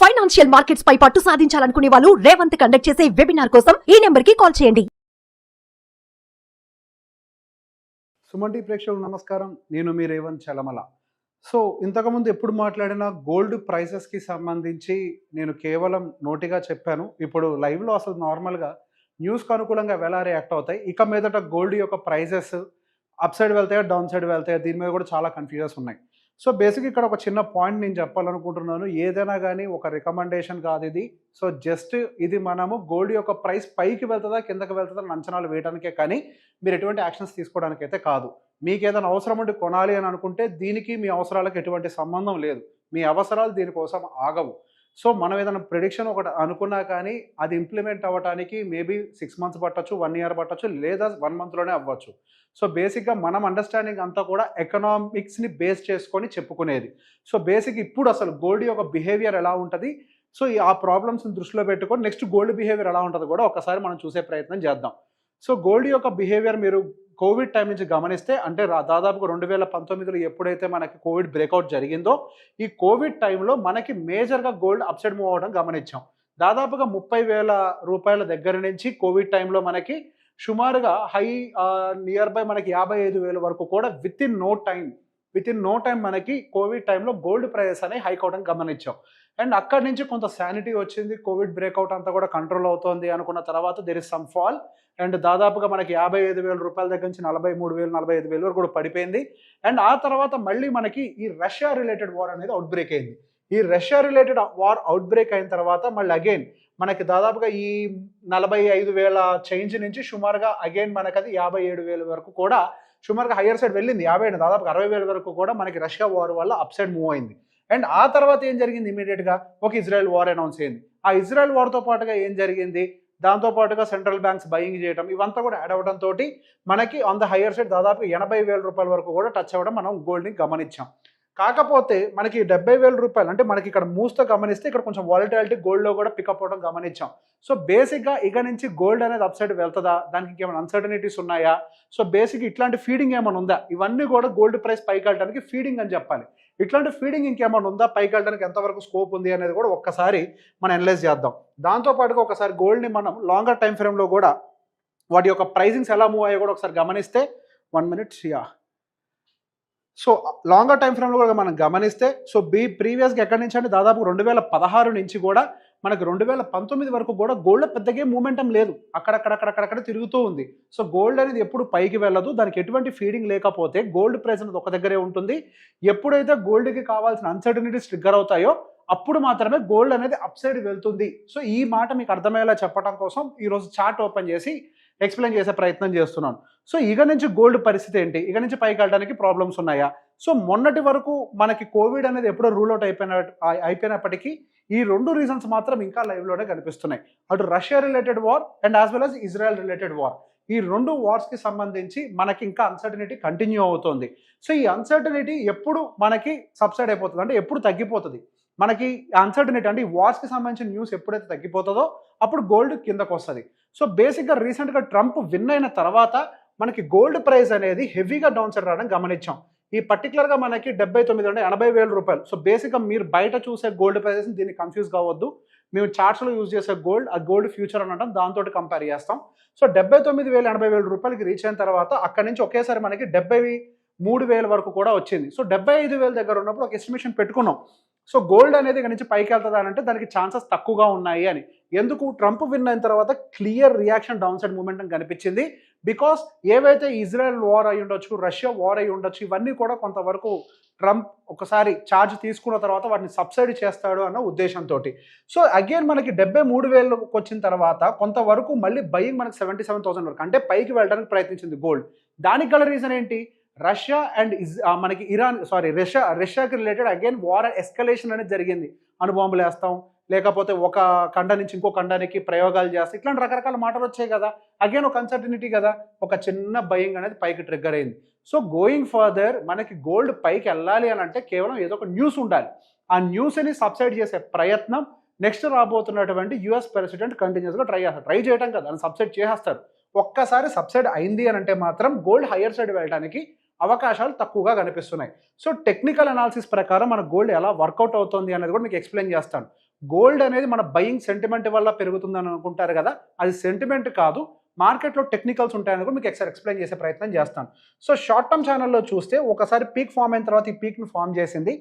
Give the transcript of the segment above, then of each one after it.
Financial markets పై పట్టు సాధించాలనుకునే వాళ్ళు Revanth conduct చేసే వెబినార్ కోసం ఈ నెంబర్ కి కాల్ చేయండి. సుమన్ టీవీ ప్రేక్షకులకు నమస్కారం. నేను మీ రేవంత్ చలమల. సో ఇంతకుముందు ఎప్పుడు మాట్లాడినా గోల్డ్ ప్రైసెస్కి సంబంధించి నేను కేవలం నోటిగా చెప్పాను. ఇప్పుడు లైవ్లో అసలు నార్మల్గా న్యూస్కి అనుకూలంగా ఎలా రియాక్ట్ అవుతాయి, ఇక మీదట గోల్డ్ యొక్క ప్రైజెస్ అప్ సైడ్ వెళ్తాయా డౌన్ సైడ్ వెళ్తాయా, దీని మీద కూడా చాలా కన్ఫ్యూజన్స్ ఉన్నాయి. సో బేసిక్ ఇక్కడ ఒక చిన్న పాయింట్ నేను చెప్పాలనుకుంటున్నాను. ఏదైనా కానీ ఒక రికమెండేషన్ కాదు ఇది. సో జస్ట్ ఇది మనము గోల్డ్ యొక్క ప్రైస్ పైకి వెళ్తుందా కిందకి వెళ్తుందా అని అంచనాలు వేయడానికే కానీ మీరు ఎటువంటి యాక్షన్స్ తీసుకోవడానికైతే కాదు. మీకు ఏదైనా అవసరం ఉండి కొనాలి అని అనుకుంటే దీనికి మీ అవసరాలకు ఎటువంటి సంబంధం లేదు. మీ అవసరాలు దీనికోసం ఆగవు. సో మనం ఏదైనా ప్రిడిక్షన్ ఒకటి అనుకున్నా కానీ అది ఇంప్లిమెంట్ అవ్వడానికి మేబీ 6 months పట్టచ్చు, 1 year పట్టచ్చు, లేదా 1 monthలోనే అవ్వచ్చు. సో బేసిక్గా మనం అండర్స్టాండింగ్ అంతా కూడా ఎకనామిక్స్ని బేస్ చేసుకొని చెప్పుకునేది. సో బేసిక్ ఇప్పుడు అసలు గోల్డ్ యొక్క బిహేవియర్ ఎలా ఉంటుంది, సో ఆ ప్రాబ్లమ్స్ని దృష్టిలో పెట్టుకొని నెక్స్ట్ గోల్డ్ బిహేవియర్ ఎలా ఉంటుంది కూడా ఒకసారి మనం చూసే ప్రయత్నం చేద్దాం. సో గోల్డ్ యొక్క బిహేవియర్ మీరు కోవిడ్ టైం నుంచి గమనిస్తే, అంటే దాదాపుగా 2019లో ఎప్పుడైతే మనకి కోవిడ్ బ్రేక్అవుట్ జరిగిందో ఈ కోవిడ్ టైంలో మనకి మేజర్గా గోల్డ్ అప్ సైడ్ మూవ్ అవ్వడం గమనించాం. దాదాపుగా 30,000 రూపాయల దగ్గర నుంచి కోవిడ్ టైంలో మనకి సుమారుగా హై నియర్ బై మనకి 55,000 వరకు కూడా విత్ ఇన్ నో టైం మనకి కోవిడ్ టైంలో గోల్డ్ ప్రైజెస్ అనేవి హైక్ అవడం గమనించాం. అండ్ అక్కడి నుంచి కొంత శానిటీ వచ్చింది, కోవిడ్ బ్రేక్అవుట్ అంతా కూడా కంట్రోల్ అవుతోంది అనుకున్న తర్వాత there is some fall. And దాదాపుగా మనకి 55,000 రూపాయల దగ్గర నుంచి 43,000 45,000 వరకు కూడా పడిపోయింది. అండ్ ఆ తర్వాత మళ్ళీ మనకి ఈ రష్యా రిలేటెడ్ వార్ అనేది అవుట్ బ్రేక్ అయింది. ఈ Russia related war out break అయిన తర్వాత మళ్ళీ అగైన్ మనకి దాదాపుగా ఈ 45,000 చేంజ్ నుంచి సుమారుగా అగైన్ మనకి అది 57,000 వరకు కూడా సుమారుగా హయ్యర్ సైడ్ వెళ్ళింది. 50 దాదాపుగా 60,000 వరకు కూడా మనకి రష్యా వార్ వల్ల అప్ సైడ్ మూవ్ అయింది. అండ్ ఆ తర్వాత ఏం జరిగింది, ఇమీడియట్గా ఒక ఇజ్రాయెల్ వార్ అనౌన్స్ అయింది. ఆ ఇజ్రాయెల్ వార్తో పాటుగా ఏం జరిగింది, దాంతోపాటుగా సెంట్రల్ బ్యాంక్స్ బయింగ్ చేయడం, ఇవంతా కూడా యాడ్ అవ్వడంతో మనకి ఆన్ ద హయ్యర్ సైడ్ దాదాపు 80,000 రూపాయల వరకు కూడా టచ్ అవ్వడం మనం గోల్డ్ని గమనించాం. కాకపోతే మనకి 70,000 రూపాయలు అంటే మనకి ఇక్కడ మూవ్స్తో గమనిస్తే ఇక్కడ కొంచెం వాలటిలిటీ గోల్డ్లో కూడా పికప్ అవ్వడం గమనించాం. సో బేసిక్గా ఇక నుంచి గోల్డ్ అనేది అప్ సైడ్ వెళ్తుందా, దానికి ఇంకేమైనా అన్సర్టనిటీస్ ఉన్నాయా, సో బేసిక్ ఇట్లాంటి ఫీడింగ్ ఏమైనా ఉందా, ఇవన్నీ కూడా గోల్డ్ ప్రైస్ పైకి వెళ్ళడానికి ఫీడింగ్ అని చెప్పాలి. ఇట్లాంటి ఫీడింగ్ ఇంకేమైనా ఉందా, పైకి వెళ్ళడానికి ఎంతవరకు స్కోప్ ఉంది అనేది కూడా ఒక్కసారి మనం అనలైజ్ చేద్దాం. దాంతోపాటుగా ఒకసారి గోల్డ్ని మనం లాంగర్ టైం ఫ్రేమ్లో కూడా వాటి యొక్క ప్రైజింగ్స్ ఎలా మూవ్ అయ్యో కూడా ఒకసారి గమనిస్తే 1 minute. సో లాంగర్ టైం ఫ్రేమ్లో కూడా మనం గమనిస్తే సో ప్రీవియస్గా ఎక్కడి నుంచి అంటే దాదాపు 2016 నుంచి కూడా మనకి 2019 వరకు కూడా గోల్డ్ పెద్దగా మూమెంటం లేదు, అక్కడక్కడ తిరుగుతూ ఉంది. సో గోల్డ్ అనేది ఎప్పుడు పైకి వెళ్ళదు, దానికి ఎటువంటి ఫీడింగ్ లేకపోతే గోల్డ్ ప్రైస్ అనేది ఒక దగ్గరే ఉంటుంది. ఎప్పుడైతే గోల్డ్కి కావాల్సిన అన్సర్టనిటీస్ ట్రిగ్గర్ అవుతాయో అప్పుడు మాత్రమే గోల్డ్ అనేది అప్ సైడ్ వెళ్తుంది. సో ఈ మాట మీకు అర్థమయ్యేలా చెప్పడం కోసం ఈరోజు చార్ట్ ఓపెన్ చేసి ఎక్స్ప్లెయిన్ చేసే ప్రయత్నం చేస్తున్నాను. సో ఇక నుంచి గోల్డ్ పరిస్థితి ఏంటి, ఇక నుంచి పైకి వెళ్ళడానికి ప్రాబ్లమ్స్ ఉన్నాయా. సో మొన్నటి వరకు మనకి కోవిడ్ అనేది ఎప్పుడో రూల్ అవుట్ అయిపోయినప్పటికీ ఈ 2 రీజన్స్ మాత్రం ఇంకా లైవ్లోనే కనిపిస్తున్నాయి. అటు Russia related war and as well as Israel related war. ఈ 2 వార్స్కి సంబంధించి మనకి ఇంకా అన్సర్టనిటీ కంటిన్యూ అవుతుంది. సో ఈ అన్సర్టనిటీ ఎప్పుడు మనకి సబ్సైడ్ అయిపోతుంది అంటే ఎప్పుడు తగ్గిపోతుంది, మనకి అన్సర్టనిటీ అంటే ఈ వార్స్కి సంబంధించిన న్యూస్ ఎప్పుడైతే తగ్గిపోతుందో అప్పుడు గోల్డ్ కిందకు వస్తుంది. సో బేసిక్గా రీసెంట్గా ట్రంప్ విన్ అయిన తర్వాత మనకి గోల్డ్ ప్రైస్ అనేది హెవీగా డౌన్ సైడ్ రావడం గమనించాం. ఈ పర్టికులర్గా మనకి 79 అంటే 80,000 రూపాయలు. సో బేసిక్గా మీరు బయట చూసే గోల్డ్ ప్రైసెస్ దీన్ని కన్ఫ్యూజ్ కావద్దు. మేము చార్ట్స్లో యూజ్ చేసే గోల్డ్ ఆ గోల్డ్ ఫ్యూచర్ అని అంటాం, దాంతో కంపేర్ చేస్తాం. సో 79,000 80,000 రూపాయలకి రీచ్ అయిన తర్వాత అక్కడి నుంచి ఒకేసారి మనకి 73,000 వరకు కూడా వచ్చింది. సో 75,000 దగ్గర ఉన్నప్పుడు ఒక ఎస్టిమేషన్ పెట్టుకున్నాం. సో గోల్డ్ అనేది ఇక్కడ నుంచి పైకి వెళ్తుందా అంటే దానికి ఛాన్సెస్ తక్కువగా ఉన్నాయి అని. ఎందుకు, ట్రంప్ విన్ అయిన తర్వాత clear reaction down side movement కనిపించింది. బికాస్ ఏవైతే ఇజ్రాయెల్ వార్ అయి ఉండొచ్చు, రష్యా వార్ అయి ఉండొచ్చు, ఇవన్నీ కూడా కొంతవరకు ట్రంప్ ఒకసారి ఛార్జ్ తీసుకున్న తర్వాత వాటిని సబ్సిడీ చేస్తాడు అన్న ఉద్దేశంతో. సో అగైన్ మనకి 73,000 వచ్చిన తర్వాత కొంతవరకు మళ్ళీ బయింగ్ మనకి 77,000 వరకు అంటే పైకి వెళ్ళడానికి ప్రయత్నించింది గోల్డ్. దానికి గల రీజన్ ఏంటి, రష్యా అండ్ మనకి రష్యాకి రిలేటెడ్ అగైన్ వార్ ఎస్కలేషన్ అనేది జరిగింది. అణుబాంబులు వేస్తాం, లేకపోతే ఒక ఖండ నుంచి ఇంకో ఖండానికి ప్రయోగాలు చేస్తాం, ఇట్లాంటి రకరకాల మాటలు వచ్చాయి కదా. అగైన్ ఒక అన్సర్టనిటీ కదా, ఒక చిన్న బయింగ్ అనేది పైకి ట్రిగ్గర్ అయింది. సో గోయింగ్ ఫర్దర్ మనకి గోల్డ్ పైకి వెళ్ళాలి అని అంటే కేవలం ఏదో ఒక న్యూస్ ఉండాలి. ఆ న్యూస్ని సబ్సైడ్ చేసే ప్రయత్నం నెక్స్ట్ రాబోతున్నటువంటి యుఎస్ ప్రెసిడెంట్ కంటిన్యూస్గా ట్రై చేయడం కదా, దాన్ని సబ్సైడ్ చేసేస్తారు. ఒక్కసారి సబ్సైడ్ అయింది అని అంటే మాత్రం గోల్డ్ హయ్యర్ సైడ్ వెళ్ళడానికి అవకాశాలు తక్కువగా కనిపిస్తున్నాయి. సో టెక్నికల్ అనాలిసిస్ ప్రకారం మన గోల్డ్ ఎలా వర్కౌట్ అవుతుంది అనేది కూడా మీకు ఎక్స్ప్లెయిన్ చేస్తాను. గోల్డ్ అనేది మన బయింగ్ సెంటిమెంట్ వల్ల పెరుగుతుందని అనుకుంటారు కదా, అది సెంటిమెంట్ కాదు, మార్కెట్లో టెక్నికల్స్ ఉంటాయని కూడా మీకు ఒకసారి ఎక్స్ప్లెయిన్ చేసే ప్రయత్నం చేస్తాను. సో షార్ట్ టర్మ్ ఛానల్లో చూస్తే ఒకసారి పీక్ ఫామ్ అయిన తర్వాత ఈ పీక్ని ఫామ్ చేసింది,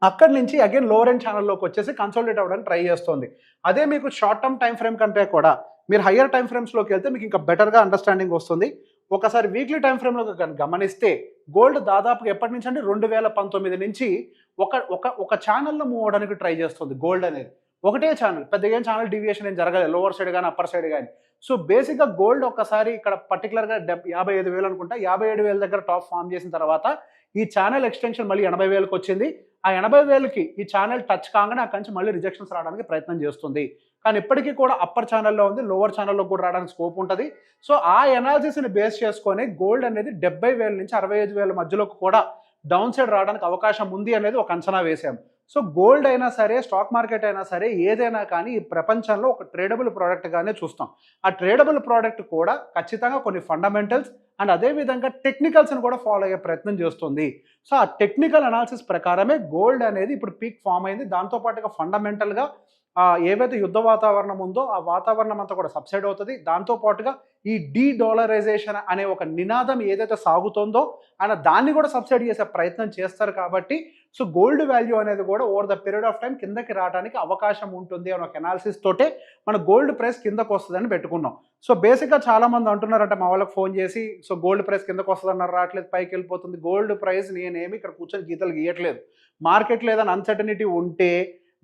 అక్కడి నుంచి అగైన్ లోవర్ ఎండ్ ఛానల్లోకి వచ్చేసి కన్సాలిడేట్ అవ్వడానికి ట్రై చేస్తుంది. అదే మీకు షార్ట్ టర్మ్ టైం ఫ్రేమ్ కంటే కూడా మీరు హయ్యర్ టైం ఫ్రేమ్స్లోకి వెళ్తే మీకు ఇంకా బెటర్గా అండర్స్టాండింగ్ వస్తుంది. ఒకసారి వీక్లీ టైం ఫ్రేమ్లో గమనిస్తే గోల్డ్ దాదాపుగా ఎప్పటి నుంచి అంటే 2019 నుంచి ఒక ఛానల్లో మూవ్ అవడానికి ట్రై చేస్తుంది గోల్డ్ అనేది. ఒకటే ఛానల్, పెద్దగా ఏం ఛానల్ డీవియేషన్ ఏం జరగలేదు, లోవర్ సైడ్ కానీ అప్పర్ సైడ్ కానీ. సో బేసిక్గా గోల్డ్ ఒకసారి ఇక్కడ పర్టికులర్గా 55,000 అనుకుంటా, 57,000 దగ్గర టాప్ ఫామ్ చేసిన తర్వాత ఈ ఛానల్ ఎక్స్టెన్షన్ మళ్ళీ 80,000కి వచ్చింది. ఆ 80,000కి ఈ ఛానల్ టచ్ కాగానే అక్కడి నుంచి మళ్ళీ రిజెక్షన్స్ రావడానికి ప్రయత్నం చేస్తుంది. కానీ ఇప్పటికీ కూడా అప్పర్ ఛానల్లో ఉంది, లోవర్ ఛానల్లో కూడా రావడానికి స్కోప్ ఉంటుంది. సో ఆ ఎనాలిసిస్ని బేస్ చేసుకొని గోల్డ్ అనేది 70,000 నుంచి 65,000 మధ్యలోకి కూడా డౌన్ సైడ్ రావడానికి అవకాశం ఉంది అనేది ఒక అంచనా వేసాం. సో గోల్డ్ అయినా సరే, స్టాక్ మార్కెట్ అయినా సరే, ఏదైనా కానీ ఈ ప్రపంచంలో ఒక ట్రేడబుల్ ప్రోడక్ట్గానే చూస్తాం. ఆ ట్రేడబుల్ ప్రోడక్ట్ కూడా ఖచ్చితంగా కొన్ని ఫండమెంటల్స్ అండ్ అదేవిధంగా టెక్నికల్స్ని కూడా ఫాలో అయ్యే ప్రయత్నం చేస్తుంది. సో ఆ టెక్నికల్ అనాలిసిస్ ప్రకారమే గోల్డ్ అనేది ఇప్పుడు పీక్ ఫామ్ అయింది. దాంతోపాటుగా ఫండమెంటల్గా ఏవైతే యుద్ధ వాతావరణం ఉందో ఆ వాతావరణం అంతా కూడా సబ్సైడ్ అవుతుంది. దాంతోపాటుగా ఈ డీడాలరైజేషన్ అనే ఒక నినాదం ఏదైతే సాగుతుందో ఆయన దాన్ని కూడా సబ్సైడ్ చేసే ప్రయత్నం చేస్తారు. కాబట్టి సో గోల్డ్ వాల్యూ అనేది కూడా over the period of time కిందకి రావడానికి అవకాశం ఉంటుంది అని ఒక అనాలిసిస్ తోటే మన గోల్డ్ ప్రైస్ కిందకు వస్తుందని పెట్టుకున్నాం. సో బేసిక్గా చాలామంది అంటున్నారంటే మా వాళ్ళకి ఫోన్ చేసి, సో గోల్డ్ ప్రైస్ కిందకు వస్తుంది అన్నారు, రావట్లేదు, పైకి వెళ్ళిపోతుంది. గోల్డ్ ప్రైస్ నేనేమి ఇక్కడ కూర్చొని గీతలు గీయట్లేదు. మార్కెట్లో ఏదైనా అన్సర్టనిటీ ఉంటే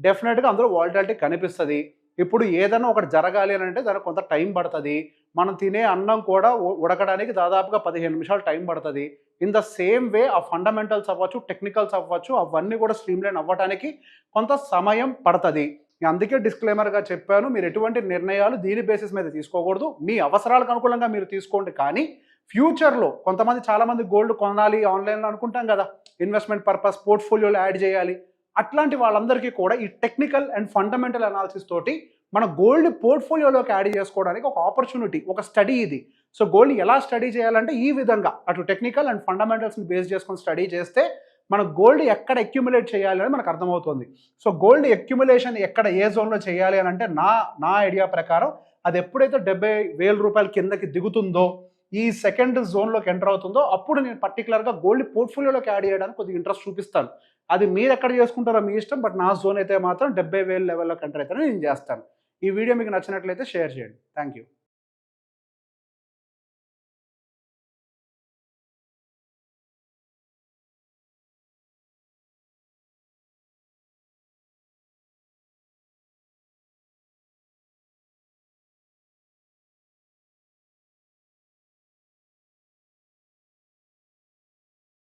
డెఫినెట్గా అందులో వాలటాలిటీ కనిపిస్తుంది. ఇప్పుడు ఏదైనా ఒకటి జరగాలి అని అంటే దానికి కొంత టైం పడుతుంది. మనం తినే అన్నం కూడా ఉడకడానికి దాదాపుగా 15 నిమిషాలు టైం పడుతుంది. ఇన్ ద సేమ్ వే ఆ ఫండమెంటల్స్ అవ్వచ్చు, టెక్నికల్స్ అవ్వచ్చు, అవన్నీ కూడా స్ట్రీమ్లైన్ అవ్వడానికి కొంత సమయం పడుతుంది. అందుకే డిస్క్లైమర్గా చెప్పాను, మీరు ఎటువంటి నిర్ణయాలు దీని బేసిస్ మీద తీసుకోకూడదు. మీ అవసరాలకు అనుకూలంగా మీరు తీసుకోండి. కానీ ఫ్యూచర్లో కొంతమంది చాలామంది గోల్డ్ కొనాలి ఆన్లైన్లో అనుకుంటాం కదా, ఇన్వెస్ట్మెంట్ పర్పస్ పోర్ట్ఫోలియోలో యాడ్ చేయాలి. అట్లాంటి వాళ్ళందరికీ కూడా ఈ టెక్నికల్ అండ్ ఫండమెంటల్ అనాలిసిస్ తోటి మన గోల్డ్ పోర్ట్ఫోలియోలోకి యాడ్ చేసుకోవడానికి ఒక ఆపర్చునిటీ, ఒక స్టడీ ఇది. సో గోల్డ్ ఎలా స్టడీ చేయాలంటే ఈ విధంగా అటు టెక్నికల్ అండ్ ఫండమెంటల్స్ని బేస్ చేసుకొని స్టడీ చేస్తే మన గోల్డ్ ఎక్కడ అక్యుములేట్ చేయాలి అని మనకు అర్థమవుతుంది. సో గోల్డ్ అక్యుములేషన్ ఎక్కడ ఏ జోన్లో చేయాలి అని అంటే నా ఐడియా ప్రకారం అది ఎప్పుడైతే 70,000 రూపాయల కిందకి దిగుతుందో, ఈ సెకండ్ జోన్లోకి ఎంటర్ అవుతుందో అప్పుడు నేను పర్టికులర్గా గోల్డ్ పోర్ట్ఫోలియోలోకి యాడ్ చేయడానికి కొద్దిగా ఇంట్రెస్ట్ చూపిస్తాను. అది మీరు ఎక్కడ చేసుకుంటారో మీ ఇష్టం. బట్ నా జోన్ అయితే మాత్రం 70,000 లెవెల్లోకి ఎంటర్ అవుతానని నేను చేస్తాను. ఈ వీడియో మీకు నచ్చినట్లయితే షేర్ చేయండి. Thank you.